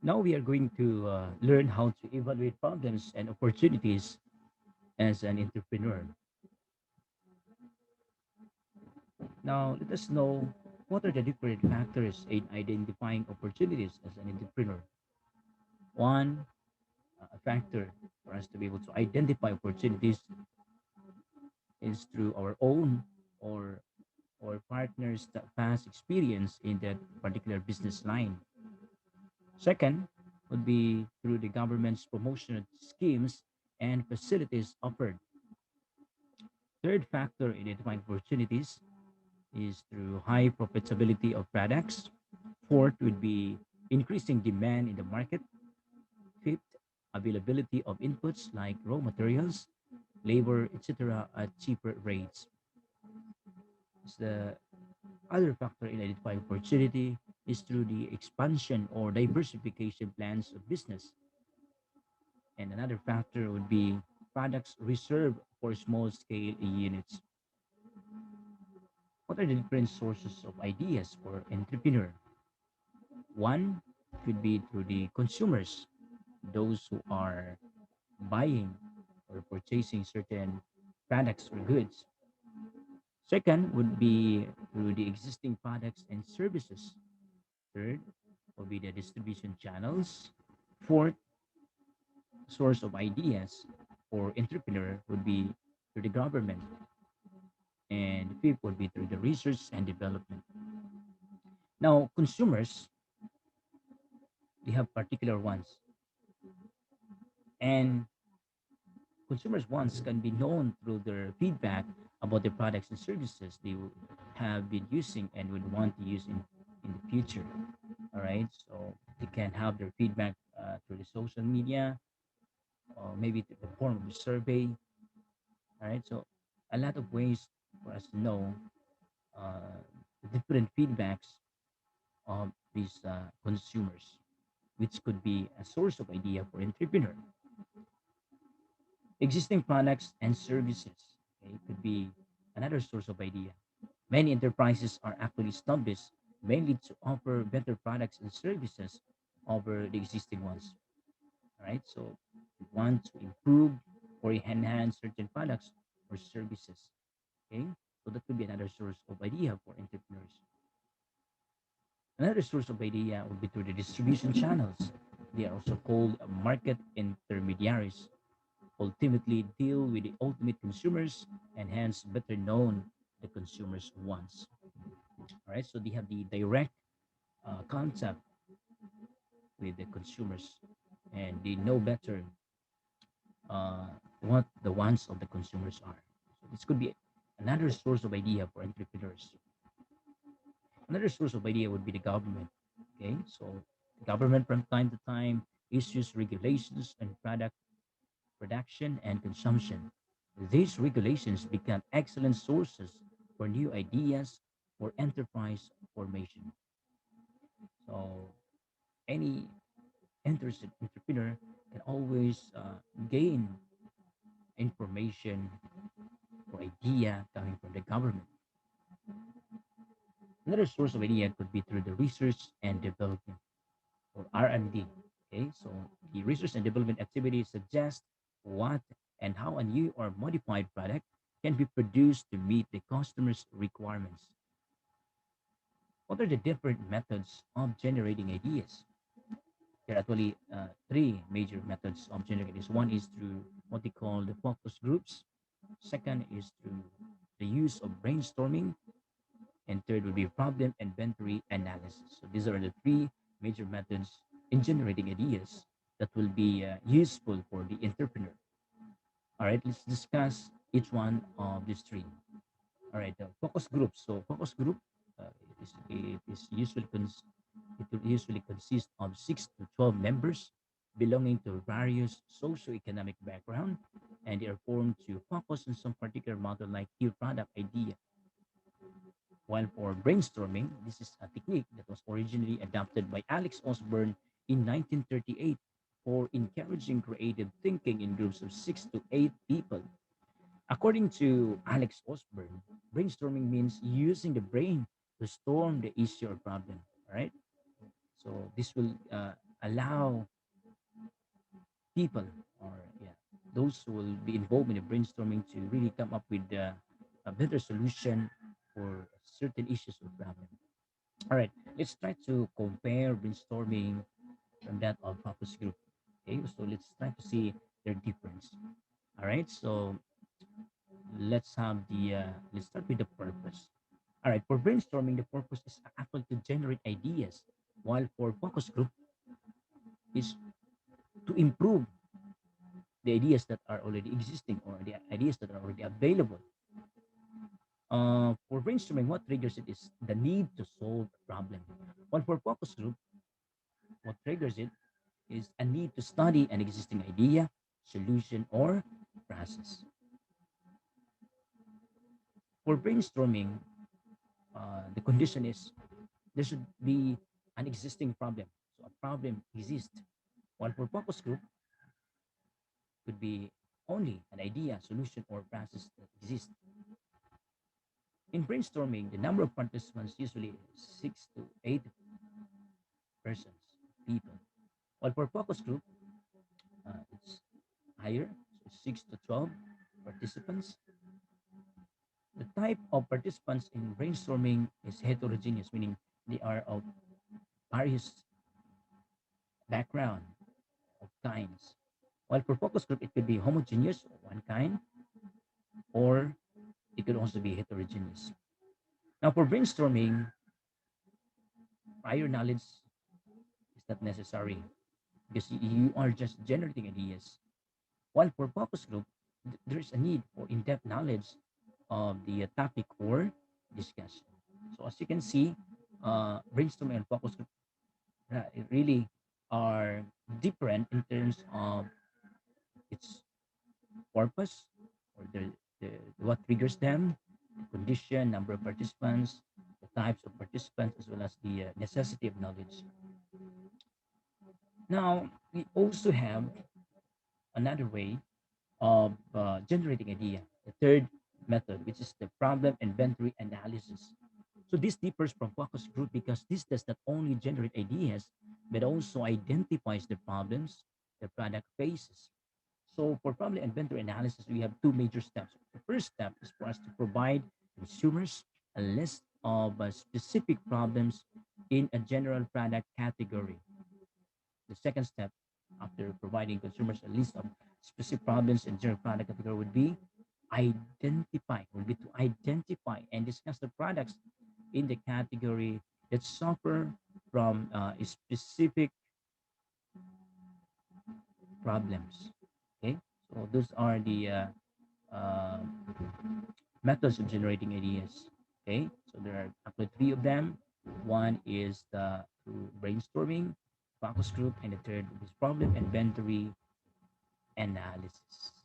Now we are going to learn how to evaluate problems and opportunities as an entrepreneur. Now, let us know what are the different factors in identifying opportunities as an entrepreneur. One factor for us to be able to identify opportunities is through our own or partners' past experience in that particular business line. Second would be through the government's promotional schemes and facilities offered. Third factor in identifying opportunities is through high profitability of products. Fourth would be increasing demand in the market. Fifth, availability of inputs like raw materials, labor, etc. at cheaper rates. The other factor in identifying opportunity is through the expansion or diversification plans of business. And another factor would be products reserved for small scale units. What are the different sources of ideas for entrepreneur? One could be through the consumers, those who are buying or purchasing certain products or goods. Second would be through the existing products and services. Third will be the distribution channels. Fourth source of ideas for entrepreneur would be through the government. And fifth would be through the research and development. Now, consumers, they have particular wants. And consumers' wants can be known through their feedback about the products and services they have been using and would want to use in the future. All right. So they can have their feedback through the social media or maybe through the form of a survey. All right. So a lot of ways for us to know uh, the different feedbacks of these consumers, which could be a source of idea for entrepreneur. Existing products and services, okay, could be another source of idea. Many enterprises are actually established mainly to offer better products and services over the existing ones. All right, so we want to improve or enhance certain products or services. Okay, so that could be another source of idea for entrepreneurs. Another source of idea would be through the distribution channels. They are also called market intermediaries, ultimately deal with the ultimate consumers and hence better known the consumers wants. All right, so they have the direct contact with the consumers and they know better uh, what the wants of the consumers are. So this could be another source of idea for entrepreneurs. Another source of idea would be the government. Okay, so the government from time to time issues regulations on product production and consumption. These regulations become excellent sources for new ideas for enterprise formation. So any interested entrepreneur can always gain information or idea coming from the government. Another source of idea could be through the research and development or R&D. Okay, so the research and development activities suggest what and how a new or modified product can be produced to meet the customer's requirements. What are the different methods of generating ideas? There are actually three major methods of generating ideas. One is through what they call the focus groups. Second is through the use of brainstorming, and third would be problem inventory analysis. So these are the three major methods in generating ideas that will be useful for the entrepreneur. All right, let's discuss each one of these three. All right, the focus group. So focus group it is usually it will usually consist of 6 to 12 members belonging to various socioeconomic background, and they are formed to focus on some particular model like your product idea. While for brainstorming, this is a technique that was originally adopted by Alex Osborne in 1938 for encouraging creative thinking in groups of 6 to 8 people. According to Alex Osborne, brainstorming means using the brain to storm the issue or problem. All right. So this will allow people, or yeah, those who will be involved in the brainstorming to really come up with a better solution for certain issues or problem. All right, let's try to compare brainstorming from that of focus group. Okay, so let's try to see their difference. All right, so let's start with the purpose. All right, for brainstorming, the purpose is actually to generate ideas, while for focus group is to improve the ideas that are already existing or the ideas that are already available. For brainstorming, what triggers it is the need to solve a problem. While for focus group, what triggers it is a need to study an existing idea, solution, or process. For brainstorming, the condition is there should be an existing problem. So a problem exists. While for focus group, could be only an idea, solution, or process that exists. In brainstorming, the number of participants usually is 6 to 8 persons, people. While for focus group, it's higher, so 6 to 12 participants. The type of participants in brainstorming is heterogeneous, meaning they are of various background of kinds. While for focus group, it could be homogeneous, one kind, or it could also be heterogeneous. Now, for brainstorming, prior knowledge is not necessary because you are just generating ideas. While for focus group, there is a need for in-depth knowledge of the topic or discussion. So as you can see, brainstorming and focus group it really are different in terms of its purpose or the what triggers them, the condition, number of participants, the types of participants, as well as the necessity of knowledge. Now, we also have another way of generating idea, the third method, which is the problem inventory analysis. So this differs from focus group because this does not only generate ideas, but also identifies the problems the product faces. So for problem inventory analysis, we have two major steps. The first step is for us to provide consumers a list of specific problems in a general product category. The second step, after providing consumers a list of specific problems in general product category, would be to identify and discuss the products in the category that suffer from specific problems. Okay, so those are the uh, methods of generating ideas. Okay, so there are actually three of them. One is the through brainstorming, focus group, and the third is problem inventory analysis.